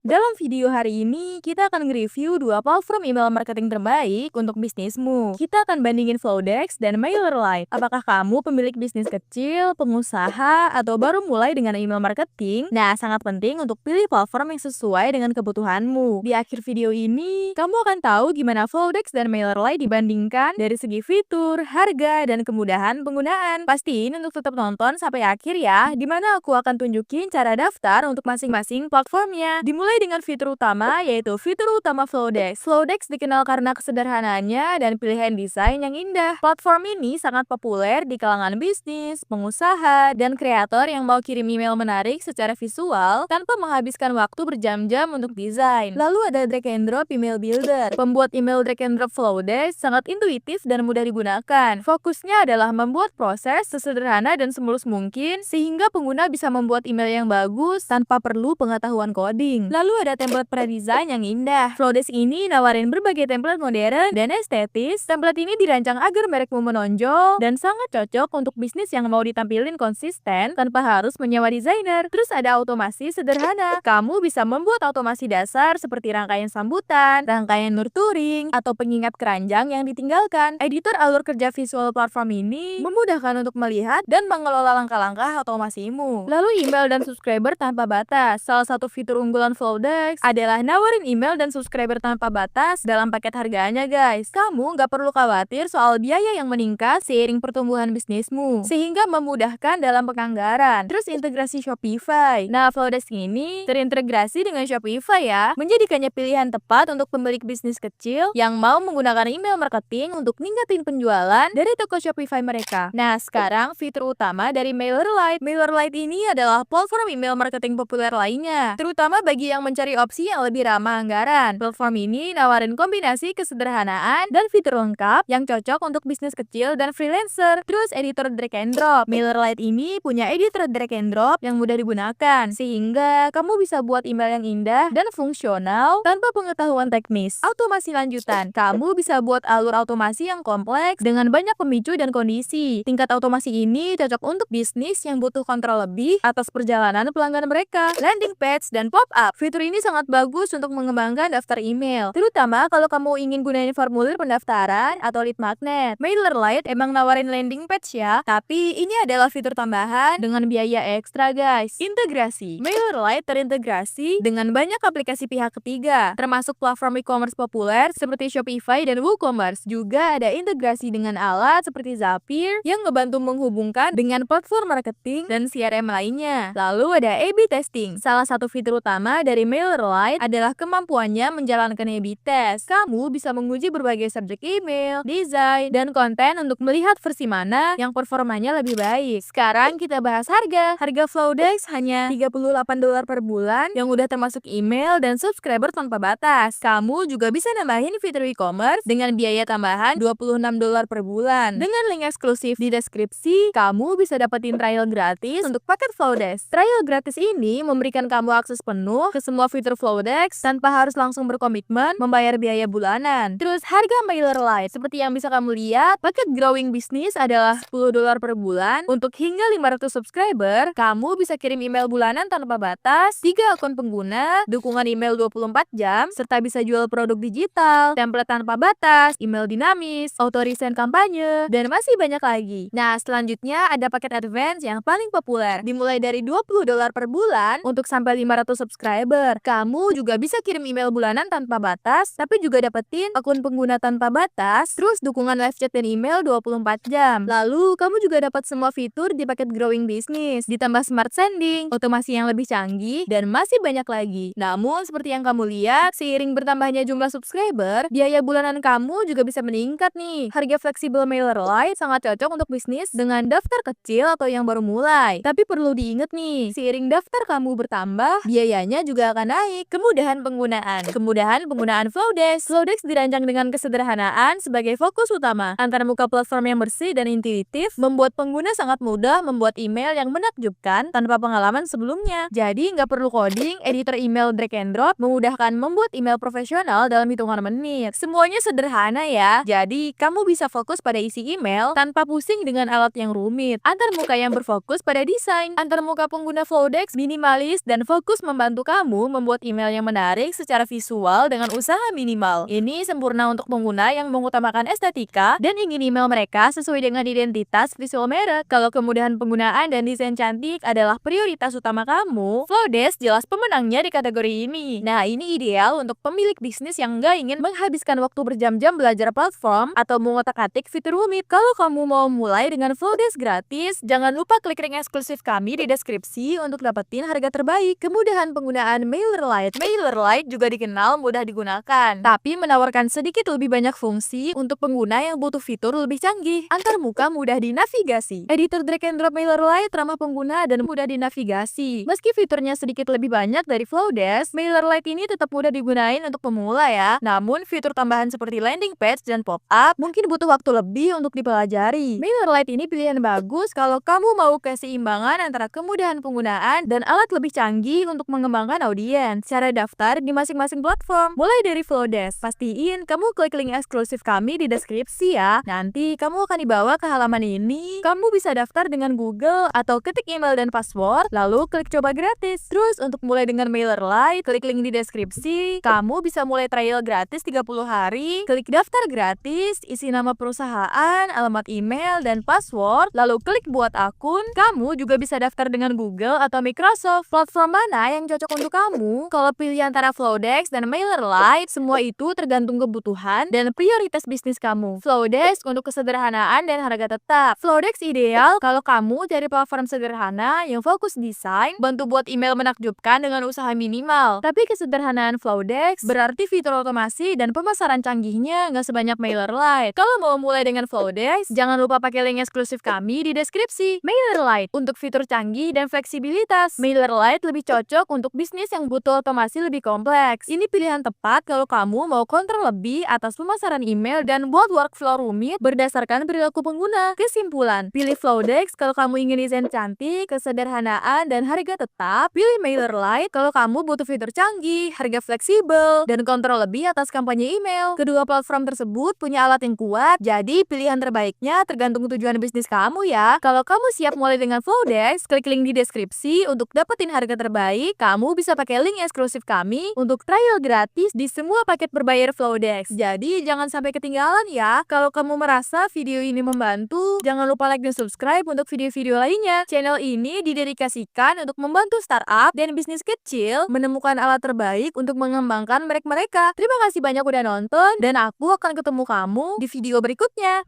Dalam video hari ini, kita akan nge-review dua platform email marketing terbaik untuk bisnismu. Kita akan bandingin Flowdesk dan MailerLite. Apakah kamu pemilik bisnis kecil, pengusaha, atau baru mulai dengan email marketing? Nah, sangat penting untuk pilih platform yang sesuai dengan kebutuhanmu. Di akhir video ini, kamu akan tahu gimana Flowdesk dan MailerLite dibandingkan dari segi fitur, harga, dan kemudahan penggunaan. Pastiin untuk tetap nonton sampai akhir ya, dimana aku akan tunjukin cara daftar untuk masing-masing platformnya. Dimulai dengan fitur utama, yaitu fitur utama Flowdesk. Flowdesk dikenal karena kesederhanaannya dan pilihan desain yang indah. Platform ini sangat populer di kalangan bisnis, pengusaha, dan kreator yang mau kirim email menarik secara visual tanpa menghabiskan waktu berjam-jam untuk desain. Lalu ada drag and drop email builder. Pembuat email drag and drop Flowdesk sangat intuitif dan mudah digunakan. Fokusnya adalah membuat proses sesederhana dan semulus mungkin sehingga pengguna bisa membuat email yang bagus tanpa perlu pengetahuan coding. Lalu ada template pre-design yang indah. Flowdesk ini nawarin berbagai template modern dan estetis. Template ini dirancang agar merekmu menonjol dan sangat cocok untuk bisnis yang mau ditampilin konsisten tanpa harus menyewa desainer. Terus ada otomasi sederhana. Kamu bisa membuat otomasi dasar seperti rangkaian sambutan, rangkaian nurturing, atau pengingat keranjang yang ditinggalkan. Editor alur kerja visual platform ini memudahkan untuk melihat dan mengelola langkah-langkah otomasimu. Lalu email dan subscriber tanpa batas. Salah satu fitur unggulan Flowdesk adalah nawarin email dan subscriber tanpa batas dalam paket harganya guys. Kamu nggak perlu khawatir soal biaya yang meningkat seiring pertumbuhan bisnismu, sehingga memudahkan dalam penganggaran. Terus integrasi Shopify. Nah, Flowdesk ini terintegrasi dengan Shopify ya, menjadikannya pilihan tepat untuk pemilik bisnis kecil yang mau menggunakan email marketing untuk ningkatin penjualan dari toko Shopify mereka. Nah, sekarang fitur utama dari MailerLite. MailerLite ini adalah platform email marketing populer lainnya, terutama bagi yang mencari opsi yang lebih ramah anggaran. Platform ini nawarin kombinasi kesederhanaan dan fitur lengkap yang cocok untuk bisnis kecil dan freelancer. Terus editor drag and drop. MailerLite ini punya editor drag and drop yang mudah digunakan, sehingga kamu bisa buat email yang indah dan fungsional tanpa pengetahuan teknis. Automasi lanjutan. Kamu bisa buat alur otomasi yang kompleks dengan banyak pemicu dan kondisi. Tingkat otomasi ini cocok untuk bisnis yang butuh kontrol lebih atas perjalanan pelanggan mereka. Landing page dan pop-up. Fitur ini sangat bagus untuk mengembangkan daftar email, terutama kalau kamu ingin gunain formulir pendaftaran atau lead magnet. MailerLite emang nawarin landing page ya, tapi ini adalah fitur tambahan dengan biaya ekstra guys. Integrasi. MailerLite terintegrasi dengan banyak aplikasi pihak ketiga, termasuk platform e-commerce populer seperti Shopify dan WooCommerce. Juga ada integrasi dengan alat seperti Zapier yang ngebantu menghubungkan dengan platform marketing dan CRM lainnya. Lalu ada A/B testing. Salah satu fitur utama dari MailerLite adalah kemampuannya menjalankan A/B test. Kamu bisa menguji berbagai subjek email, desain, dan konten untuk melihat versi mana yang performanya lebih baik. Sekarang kita bahas harga. Harga Flowdesk hanya $38 per bulan yang udah termasuk email dan subscriber tanpa batas. Kamu juga bisa nambahin fitur e-commerce dengan biaya tambahan $26 per bulan. Dengan link eksklusif di deskripsi, kamu bisa dapetin trial gratis untuk paket Flowdesk. Trial gratis ini memberikan kamu akses penuh ke semua fitur Flowdesk tanpa harus langsung berkomitmen membayar biaya bulanan. Terus harga MailerLite, seperti yang bisa kamu lihat, paket Growing Business adalah $10 per bulan. Untuk hingga 500 subscriber, kamu bisa kirim email bulanan tanpa batas, 3 akun pengguna, dukungan email 24 jam, serta bisa jual produk digital, template tanpa batas, email dinamis, auto resend kampanye, dan masih banyak lagi. Nah, selanjutnya ada paket advance yang paling populer, dimulai dari $20 per bulan untuk sampai 500 subscriber. Kamu juga bisa kirim email bulanan tanpa batas, tapi juga dapetin akun pengguna tanpa batas, terus dukungan live chat dan email 24 jam. Lalu, kamu juga dapat semua fitur di paket Growing Business, ditambah smart sending, otomasi yang lebih canggih, dan masih banyak lagi. Namun, seperti yang kamu lihat, seiring bertambahnya jumlah subscriber, biaya bulanan kamu juga bisa meningkat nih. Harga fleksibel MailerLite sangat cocok untuk bisnis dengan daftar kecil atau yang baru mulai. Tapi perlu diingat nih, seiring daftar kamu bertambah, biayanya juga akan naik. Kemudahan penggunaan. Kemudahan penggunaan Flowdesk. Flowdesk dirancang dengan kesederhanaan sebagai fokus utama. Antarmuka platform yang bersih dan intuitif membuat pengguna sangat mudah membuat email yang menakjubkan tanpa pengalaman sebelumnya. Jadi nggak perlu coding, editor email drag and drop memudahkan membuat email profesional dalam hitungan menit. Semuanya sederhana ya. Jadi kamu bisa fokus pada isi email tanpa pusing dengan alat yang rumit. Antarmuka yang berfokus pada desain. Antarmuka pengguna Flowdesk minimalis dan fokus membantu kamu kamu membuat email yang menarik secara visual dengan usaha minimal. Ini sempurna untuk pengguna yang mengutamakan estetika dan ingin email mereka sesuai dengan identitas visual merek. Kalau kemudahan penggunaan dan desain cantik adalah prioritas utama kamu, Flowdesk jelas pemenangnya di kategori ini. Nah, ini ideal untuk pemilik bisnis yang nggak ingin menghabiskan waktu berjam-jam belajar platform atau mengotak-atik fitur rumit. Kalau kamu mau mulai dengan Flowdesk gratis, jangan lupa klik link eksklusif kami di deskripsi untuk dapetin harga terbaik. Kemudahan penggunaan MailerLite. MailerLite juga dikenal mudah digunakan, tapi menawarkan sedikit lebih banyak fungsi untuk pengguna yang butuh fitur lebih canggih. Antar muka mudah dinavigasi. Editor drag and drop MailerLite ramah pengguna dan mudah dinavigasi. Meski fiturnya sedikit lebih banyak dari Flowdesk, MailerLite ini tetap mudah digunain untuk pemula ya. Namun fitur tambahan seperti landing page dan pop-up mungkin butuh waktu lebih untuk dipelajari. MailerLite ini pilihan bagus kalau kamu mau keseimbangan antara kemudahan penggunaan dan alat lebih canggih untuk mengembangkan audiens. Cara daftar di masing-masing platform, mulai dari Flowdesk. Pastiin kamu klik link eksklusif kami di deskripsi ya. Nanti kamu akan dibawa ke halaman ini. Kamu bisa daftar dengan Google atau ketik email dan password, lalu klik coba gratis. Terus untuk mulai dengan MailerLite, klik link di deskripsi. Kamu bisa mulai trial gratis 30 hari. Klik daftar gratis, isi nama perusahaan, alamat email, dan password, lalu klik buat akun. Kamu juga bisa daftar dengan Google atau Microsoft. Platform mana yang cocok untuk kamu? Kalau pilih antara Flowdesk dan MailerLite, semua itu tergantung kebutuhan dan prioritas bisnis kamu. Flowdesk untuk kesederhanaan dan harga tetap. Flowdesk ideal kalau kamu cari platform sederhana yang fokus desain, bantu buat email menakjubkan dengan usaha minimal. Tapi kesederhanaan Flowdesk berarti fitur otomasi dan pemasaran canggihnya nggak sebanyak MailerLite. Kalau mau mulai dengan Flowdesk, jangan lupa pakai link eksklusif kami di deskripsi. MailerLite untuk fitur canggih dan fleksibilitas. MailerLite lebih cocok untuk bisnis yang butuh otomasi lebih kompleks. Ini pilihan tepat kalau kamu mau kontrol lebih atas pemasaran email dan buat workflow rumit berdasarkan perilaku pengguna. Kesimpulan, pilih Flowdesk kalau kamu ingin desain cantik, kesederhanaan, dan harga tetap. Pilih MailerLite kalau kamu butuh fitur canggih, harga fleksibel, dan kontrol lebih atas kampanye email. Kedua platform tersebut punya alat yang kuat, jadi pilihan terbaiknya tergantung tujuan bisnis kamu ya. Kalau kamu siap mulai dengan Flowdesk, klik link di deskripsi untuk dapetin harga terbaik. Kamu bisa pakai link eksklusif kami untuk trial gratis di semua paket berbayar Flowdesk. Jadi jangan sampai ketinggalan ya. Kalau kamu merasa video ini membantu, jangan lupa like dan subscribe untuk video-video lainnya. Channel ini didedikasikan untuk membantu startup dan bisnis kecil menemukan alat terbaik untuk mengembangkan merek mereka. Terima kasih banyak udah nonton dan aku akan ketemu kamu di video berikutnya.